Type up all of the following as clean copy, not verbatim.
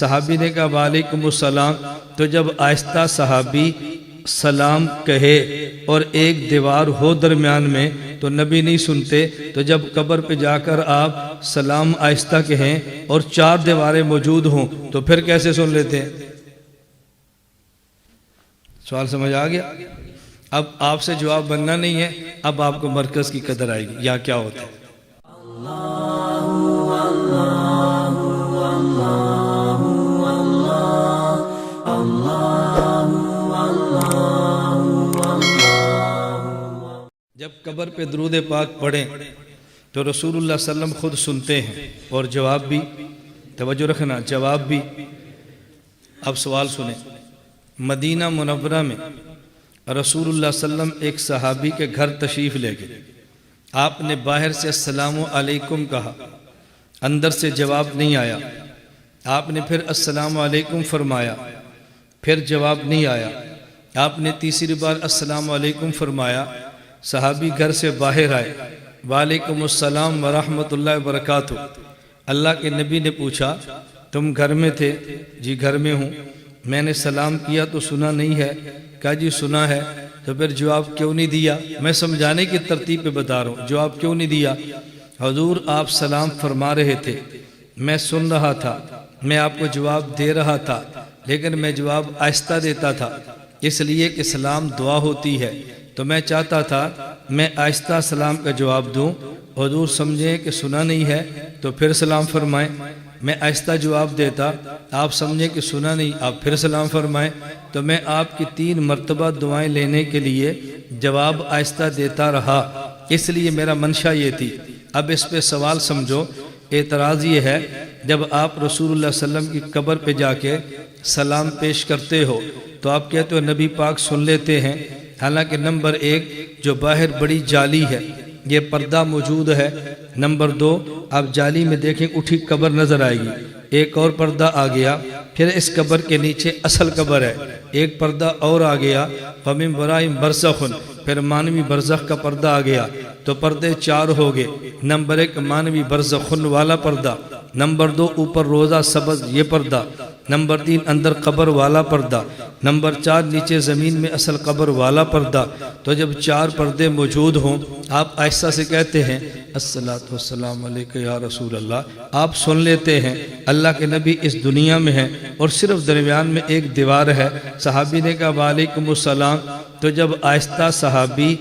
صحابی نے کہا وعلیکم السلام، تو جب آہستہ صحابی سلام کہے اور ایک دیوار ہو درمیان میں تو نبی نہیں سنتے، تو جب قبر پہ جا کر آپ سلام آہستہ کہیں اور 4 دیواریں موجود ہوں تو پھر کیسے سن لیتے ہیں؟ سوال سمجھ آ گیا؟ اب آپ سے جواب بننا نہیں ہے، اب آپ کو مرکز کی قدر آئے گی یا کیا ہوتا ہے۔ جب قبر پہ درود پاک پڑھیں تو رسول اللہ صلی اللہ علیہ وسلم خود سنتے ہیں اور جواب بھی، توجہ رکھنا، جواب بھی۔ اب سوال سنیں، مدینہ منورہ میں رسول اللہ صلی اللہ علیہ وسلم ایک صحابی کے گھر تشریف لے گئے، آپ نے باہر سے السلام علیکم کہا، اندر سے جواب نہیں آیا، آپ نے پھر السلام علیکم فرمایا، پھر جواب نہیں آیا، آپ نے تیسری بار السلام علیکم فرمایا، صحابی گھر سے باہر آئے، وعلیکم السلام ورحمۃ اللہ وبرکاتہ۔ اللہ کے نبی نے پوچھا تم گھر میں تھے؟ جی گھر میں ہوں۔ میں نے سلام کیا تو سنا نہیں ہے؟ کہا جی سنا ہے۔ تو پھر جواب کیوں نہیں دیا؟ میں سمجھانے کی ترتیب پہ بتا رہا ہوں، جواب کیوں نہیں دیا؟ حضور آپ سلام فرما رہے تھے، میں سن رہا تھا، میں آپ کو جواب دے رہا تھا، لیکن میں جواب آہستہ دیتا تھا، اس لیے کہ سلام دعا ہوتی ہے، تو میں چاہتا تھا میں آہستہ سلام کا جواب دوں، حضور سمجھیں کہ سنا نہیں ہے تو پھر سلام فرمائیں۔ میں آہستہ جواب دیتا، آپ سمجھیں کہ سنا نہیں، آپ پھر سلام فرمائیں، تو میں آپ کی 3 مرتبہ دعائیں لینے کے لیے جواب آہستہ دیتا رہا، اس لیے میرا منشا یہ تھی۔ اب اس پہ سوال سمجھو، اعتراض یہ ہے جب آپ رسول اللہ صلی اللہ علیہ وسلم کی قبر پہ جا کے سلام پیش کرتے ہو تو آپ کہتے ہو نبی پاک سن لیتے ہیں، حالانکہ نمبر 1 جو باہر بڑی جالی ہے یہ پردہ موجود ہے، نمبر 2 آپ جالی میں دیکھیں اٹھی قبر نظر آئے گی، ایک اور پردہ آ گیا، پھر اس قبر کے نیچے اصل قبر ہے، ایک پردہ اور آ گیا، فَمِن وَرَائِهِم بَرْزَخٌ، پھر مانوی برزخ کا پردہ آ گیا، تو پردے 4 ہو گئے۔ نمبر 1 مانوی برزخن والا پردہ، نمبر 2 اوپر روزہ سبز یہ پردہ، نمبر 3 اندر قبر والا پردہ، نمبر 4 نیچے زمین میں اصل قبر والا پردہ۔ تو جب 4 پردے موجود ہوں آپ آہستہ سے کہتے ہیں الصلاۃ والسلام علیک یا رسول اللہ، آپ سن لیتے ہیں اللہ کے نبی اس دنیا میں ہیں اور صرف درمیان میں ایک دیوار ہے۔ صحابی نے کہا وعلیکم السلام، تو جب آہستہ صحابی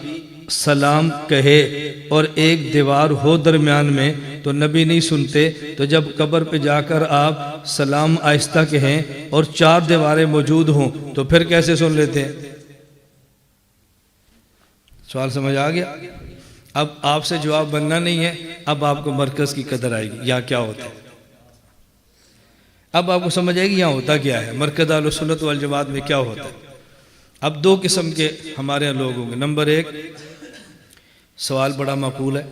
سلام کہے اور ایک دیوار ہو درمیان میں تو نبی نہیں سنتے، تو جب قبر پہ جا کر آپ سلام آہستہ کہیں اور 4 دیواریں موجود ہوں تو پھر کیسے سن لیتے ہیں؟ سوال سمجھ آ گیا؟ اب آپ سے جواب بننا نہیں ہے، اب آپ کو مرکز کی قدر آئے گی یا کیا ہوتا ہے۔ اب آپ کو سمجھ آئے گی یہاں ہوتا کیا ہے، مرکز اہل سنت والجماعت میں کیا ہوتا ہے۔ اب 2 قسم کے ہمارے یہاں لوگ ہوں گے۔ نمبر 1 سوال بڑا معقول ہے،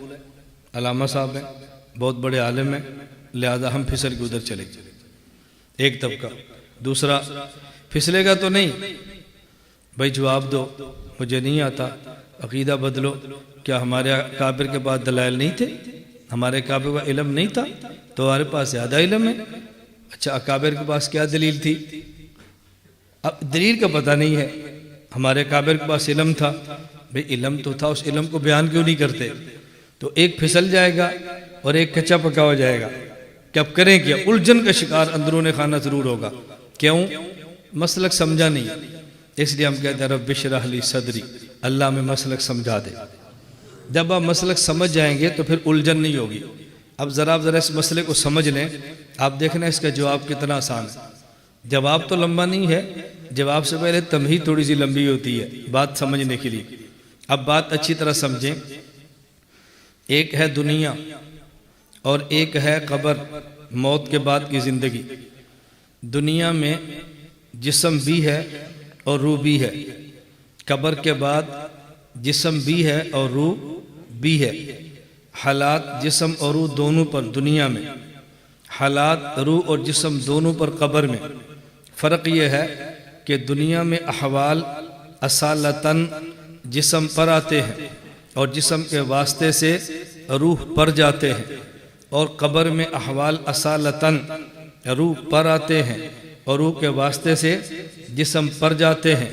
علامہ صاحب ہیں، بہت بڑے عالم ہیں، لہذا ہم پھسل کے ادھر چلے گئے، ایک طبقہ۔ دوسرا پھسلے گا تو نہیں، بھائی جواب دو، مجھے نہیں آتا، عقیدہ بدلو۔ کیا ہمارے اکابر کے پاس دلائل نہیں تھے؟ ہمارے اکابر کا علم نہیں تھا؟ تو ہمارے پاس زیادہ علم ہے۔ اچھا اکابر کے پاس کیا دلیل تھی؟ اب دلیل کا پتہ نہیں ہے، ہمارے اکابر کے پاس علم تھا، بھئی علم تو تھا، اس علم کو بیان کیوں نہیں کرتے؟ تو ایک پھسل جائے گا اور ایک کچا پکا ہو جائے گا، کہ اب کریں کیا؟ الجھن کا شکار اندرون خانہ ضرور ہوگا۔ کیوں؟ مسلک سمجھا نہیں، اس لیے ہم کہتے ہیں رب اشرح لی صدری، اللہ میں مسلک سمجھا دے۔ جب آپ مسلک سمجھ جائیں گے تو پھر الجھن نہیں ہوگی۔ اب ذرا اس مسئلے کو سمجھ لیں، آپ دیکھنا اس کا جواب کتنا آسان ہے۔ جواب تو لمبا نہیں ہے، جواب سے پہلے تمہید تھوڑی سی لمبی ہوتی ہے بات سمجھنے کے لیے۔ اب بات اچھی طرح سمجھیں، ایک ہے دنیا اور ایک ہے قبر، موت کے بعد کی زندگی۔ دنیا میں جسم بھی ہے اور روح بھی ہے، قبر کے بعد جسم بھی ہے اور روح بھی ہے۔ حالات جسم اور روح دونوں پر دنیا میں، حالات روح اور جسم دونوں پر قبر میں۔ فرق یہ ہے کہ دنیا میں احوال اصالتاً جسم پر آتے ہیں اور جسم کے واسطے سے روح پر جاتے ہیں، اور قبر میں احوال اصالتاً روح پر آتے ہیں اور روح کے واسطے سے جسم پر جاتے ہیں،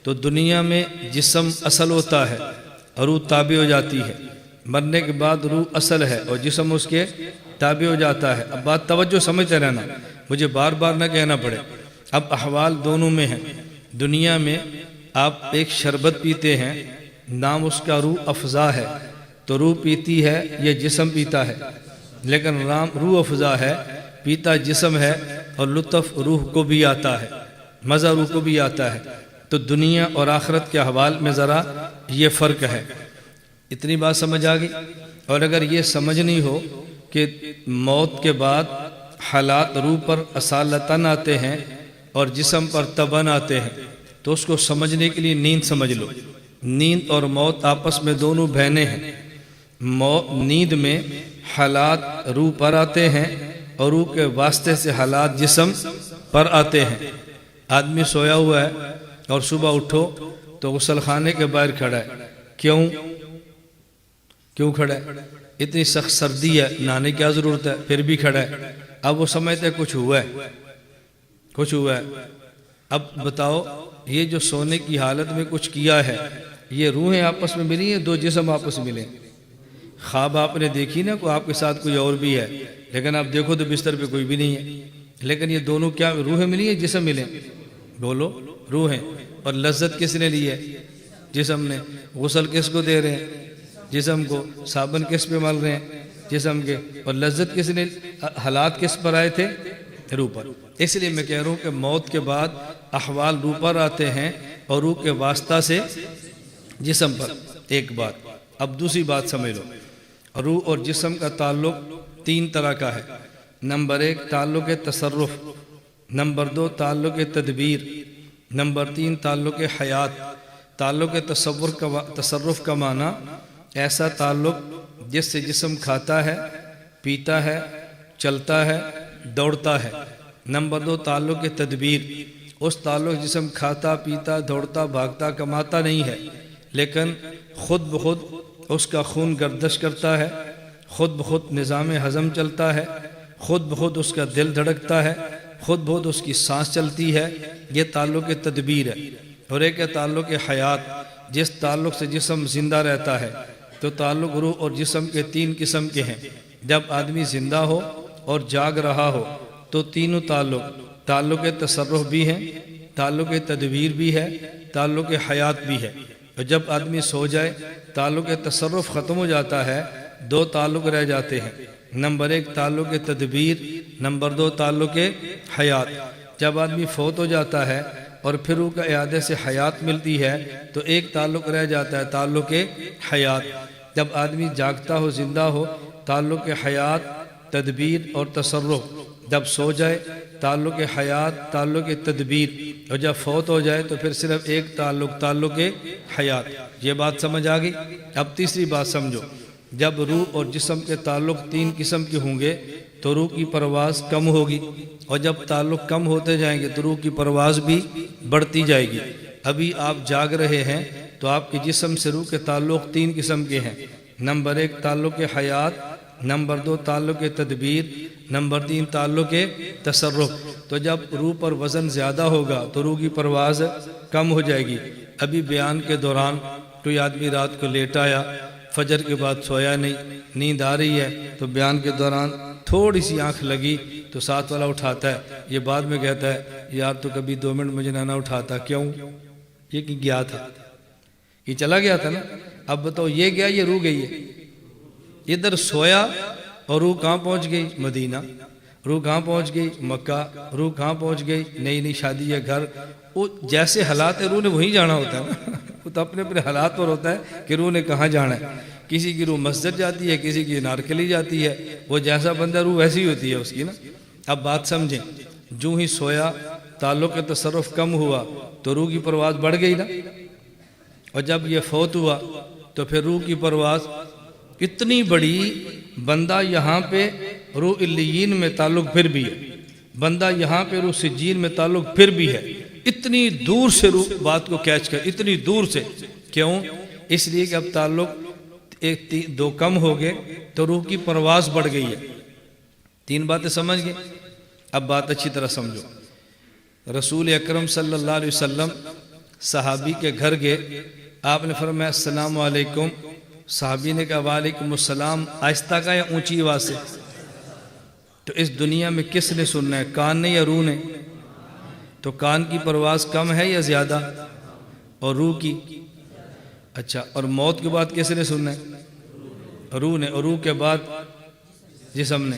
تو دنیا میں جسم اصل ہوتا ہے اور روح تابع ہو جاتی ہے، مرنے کے بعد روح اصل ہے اور جسم اس کے تابع ہو جاتا ہے۔ اب بات توجہ سمجھتے رہنا، مجھے بار بار نہ کہنا پڑے۔ اب احوال دونوں میں ہیں۔ دنیا میں آپ ایک شربت پیتے ہیں، نام اس کا روح افزا ہے، تو روح پیتی ہے یہ جسم پیتا ہے، لیکن نام روح افزا ہے، پیتا جسم ہے، اور لطف روح کو بھی آتا ہے، مزہ روح کو بھی آتا ہے۔ تو دنیا اور آخرت کے احوال میں ذرا یہ فرق ہے۔ اتنی بات سمجھ آ گئی؟ اور اگر یہ سمجھنی ہو کہ موت کے بعد حالات روح پر اصالتاً آتے ہیں اور جسم پر تباً آتے ہیں، تو اس کو سمجھنے کے لیے نیند سمجھ لو۔ نیند اور موت آپس میں دونوں بہنیں ہیں۔ نیند میں حالات روح پر آتے ہیں اور روح کے واسطے سے حالات جسم پر آتے ہیں۔ آدمی سویا ہوا ہے اور صبح اٹھو تو غسل خانے کے باہر کھڑا ہے، کیوں کھڑا ہے؟ اتنی سخت سردی ہے، نہانے کی کیا ضرورت ہے، پھر بھی کھڑا ہے۔ اب وہ سمجھتے کچھ ہوا ہے۔ اب بتاؤ، یہ جو سونے کی حالت میں کچھ کیا ہے، یہ روحیں آپس میں ملی ہیں، دو جسم آپس میں ملے؟ خواب آپ نے دیکھی نا، آپ کے ساتھ کوئی اور بھی ہے، لیکن آپ دیکھو تو بستر پہ کوئی بھی نہیں ہے، لیکن یہ دونوں کیا روحیں ملی ہیں، جسم ملے؟ بولو، روحیں۔ اور لذت کس نے لی ہے؟ جسم نے۔ غسل کس کو دے رہے ہیں؟ جسم کو۔ صابن کس پہ مل رہے ہیں؟ جسم کے۔ اور لذت کس نے، حالات کس پر آئے تھے؟ روح پر۔ اس لیے میں کہہ رہا ہوں کہ موت کے بعد احوال روح پر آتے ہیں اور روح کے واسطہ سے جسم پر۔ ایک بات۔ اب دوسری بات سمجھ لو۔ روح اور جسم کا تعلق تین طرح کا ہے۔ نمبر ایک تعلق تصرف، نمبر دو تعلق تدبیر، نمبر تین تعلق حیات۔ تعلق تصرف کا معنی ایسا تعلق جس سے جسم کھاتا ہے، پیتا ہے، چلتا ہے، دوڑتا ہے۔ نمبر دو تعلق تدبیر، اس تعلق جسم کھاتا، پیتا، دوڑتا، بھاگتا، کماتا نہیں ہے، لیکن خود بخود اس کا خون گردش کرتا ہے، خود بخود نظام ہضم چلتا ہے، خود بخود اس کا دل دھڑکتا ہے، خود بخود اس کی سانس چلتی ہے۔ یہ تعلق تدبیر ہے۔ اور ایک ہے تعلق حیات، جس تعلق سے جسم زندہ رہتا ہے۔ تو تعلق روح اور جسم کے تین قسم کے ہیں۔ جب آدمی زندہ ہو اور جاگ رہا ہو تو تینوں تعلق تصرف بھی ہیں، تعلق تدبیر بھی ہے، تعلق حیات بھی ہے۔ اور جب آدمی سو جائے تعلق تصرف ختم ہو جاتا ہے، دو تعلق رہ جاتے ہیں۔ نمبر ایک تعلق تدبیر، نمبر دو تعلق حیات۔ جب آدمی فوت ہو جاتا ہے اور پھر روح کا اعادے سے حیات ملتی ہے تو ایک تعلق رہ جاتا ہے، تعلق حیات۔ جب آدمی جاگتا ہو، زندہ ہو، تعلق حیات، تدبیر اور تصرف۔ جب سو جائے تعلق حیات، تعلق تدبیر، اور جب فوت ہو جائے تو پھر صرف ایک تعلق حیات۔ یہ بات سمجھ آ گئی؟ اب تیسری بات سمجھو۔ جب روح اور جسم کے تعلق تین قسم کے ہوں گے تو روح کی پرواز کم ہوگی، اور جب تعلق کم ہوتے جائیں گے تو روح کی پرواز بھی بڑھتی جائے گی۔ ابھی آپ جاگ رہے ہیں تو آپ کے جسم سے روح کے تعلق تین قسم کے ہیں۔ نمبر ایک تعلق حیات، نمبر دو تعلق تدبیر، نمبر تین تعلق تصرف۔ تو جب روح پر وزن زیادہ ہوگا تو روح کی پرواز کم ہو جائے گی۔ ابھی بیان کے دوران کوئی آدمی رات کو لیٹ آیا، فجر کے بعد سویا نہیں، نیند آ رہی ہے، تو بیان کے دوران تھوڑی سی آنکھ لگی تو ساتھ والا اٹھاتا ہے، یہ بعد میں کہتا ہے یار تو کبھی 2 منٹ مجھے نہ اٹھاتا، کیوں؟ یہ کہ گیا تھا، یہ چلا گیا تھا نا۔ اب بتاؤ یہ گیا، یہ روح گئی ہے؟ ادھر سویا اور روح کہاں پہنچ گئی؟ مدینہ۔ روح کہاں پہنچ گئی؟ مکہ۔ روح کہاں پہنچ گئی؟ نئی شادی یا گھر۔ وہ جیسے حالات ہے روح نے وہیں جانا ہوتا ہے نا، وہ تو اپنے حالات پر ہوتا ہے کہ روح نے کہاں جانا ہے۔ کسی کی روح مسجد جاتی ہے، کسی کی نارکلی جاتی ہے، وہ جیسا بندہ روح ویسی ہوتی ہے اس کی نا۔ اب بات سمجھیں، جو ہی سویا تعلق تصرف کم ہوا تو روح کی پرواز بڑھ گئی نا، اور جب یہ فوت ہوا تو پھر روح کی پرواز اتنی بڑی، بندہ یہاں پہ روح علیین میں تعلق پھر بھی ہے، بندہ یہاں پہ روح سجین میں تعلق پھر بھی ہے، اتنی دور سے روح بات کو کیچ کر، اتنی دور سے۔ کیوں؟ اس لیے کہ اب تعلق 2 کم ہو گئے تو روح کی پرواز بڑھ گئی ہے۔ 3 باتیں سمجھ گئے؟ اب بات اچھی طرح سمجھو. رسول اکرم صلی اللہ علیہ وسلم صحابی کے گھر گئے, آپ نے فرمایا السلام علیکم. صحابی نے کہا وعلیکم السلام. آہستہ کا یا اونچی آواز سے؟ تو اس دنیا میں کس نے سننا ہے, کان نے یا روح نے؟ تو کان کی پرواز کم ہے یا زیادہ, اور روح کی؟ اچھا, اور موت کے بعد کس نے سننا ہے؟ روح نے. اور روح کے بعد جسم نے.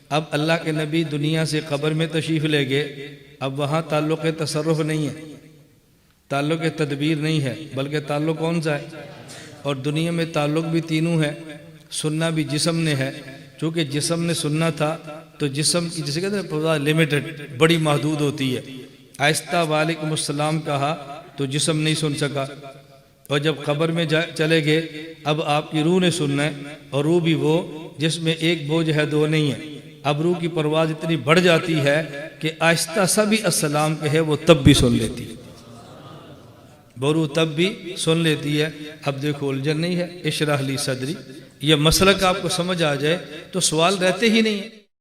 اب اللہ کے نبی دنیا سے قبر میں تشریف لے گئے, اب وہاں تعلق تصرف نہیں ہے, تعلق تدبیر نہیں ہے, بلکہ تعلق کون سا ہے؟ اور دنیا میں تعلق بھی تینوں ہے, سننا بھی جسم نے ہے. چونکہ جسم نے سننا تھا تو جسم کی جسے کہتے ہیں لمیٹڈ, بڑی محدود ہوتی ہے. آہستہ وعلیکم السلام کہا تو جسم نہیں سن سکا, اور جب قبر میں چلے گئے اب آپ کی روح نے سننا ہے, اور روح بھی وہ جس میں ایک بوجھ ہے دو نہیں ہے. اب روح کی پرواز اتنی بڑھ جاتی ہے کہ آہستہ سا بھی السلام کہے وہ تب بھی سن لیتی ہے, وہ روح تب بھی سن لیتی ہے. اب دیکھو الجھن نہیں ہے, اشرح لی صدری, یہ مسئلہ آپ کو سمجھ آ جائے تو سوال رہتے ہی نہیں ہے.